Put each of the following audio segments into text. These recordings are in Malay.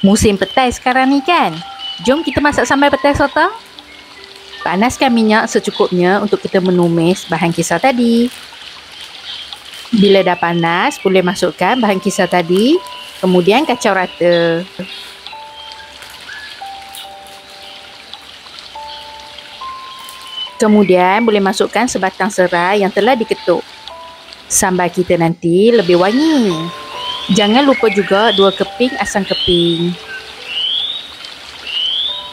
Musim petai sekarang ni kan? Jom kita masak sambal petai sotong. Panaskan minyak secukupnya untuk kita menumis bahan kisar tadi. Bila dah panas, boleh masukkan bahan kisar tadi. Kemudian kacau rata. Kemudian boleh masukkan sebatang serai yang telah diketuk. Sambal kita nanti lebih wangi. Jangan lupa juga 2 keping asam keping.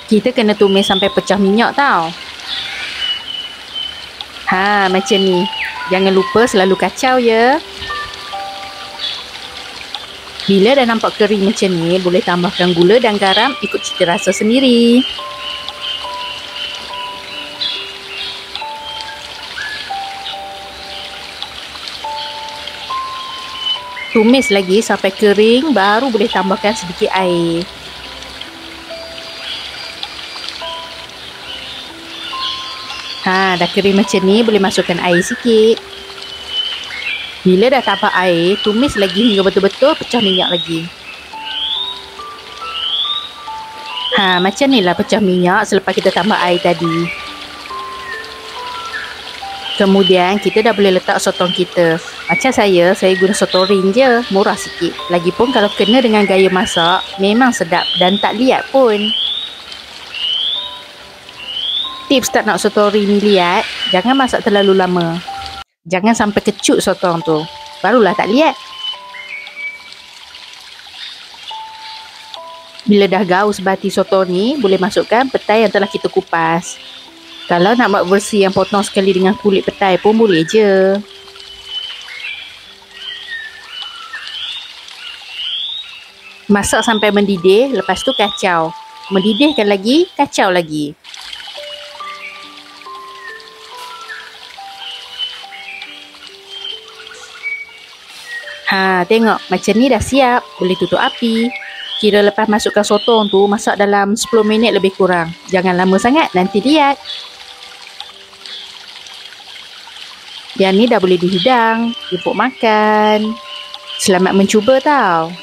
Kita kena tumis sampai pecah minyak tau. Macam ni. Jangan lupa selalu kacau ya. Bila dah nampak kering macam ni, boleh tambahkan gula dan garam ikut cita rasa sendiri. Tumis lagi sampai kering, baru boleh tambahkan sedikit air. Dah kering macam ni, boleh masukkan air sikit. Bila dah tambah air, tumis lagi hingga betul-betul pecah minyak lagi. Macam ni lah pecah minyak selepas kita tambah air tadi. Kemudian kita dah boleh letak sotong kita. Macam saya guna sotong ring je, murah sikit. Lagipun kalau kena dengan gaya masak, memang sedap dan tak liat pun. Tips tak nak sotong ring ni liat, jangan masak terlalu lama. Jangan sampai kecut sotong tu, barulah tak liat. Bila dah gaus bati sotong ni, boleh masukkan petai yang telah kita kupas. Kalau nak buat versi yang potong sekali dengan kulit petai pun boleh je. Masak sampai mendidih, lepas tu kacau. Mendidihkan lagi, kacau lagi. Tengok macam ni dah siap. Boleh tutup api. Kira lepas masukkan sotong tu, masak dalam 10 minit lebih kurang. Jangan lama sangat, nanti liat. Yang ni dah boleh dihidang, jemput makan. Selamat mencuba tau.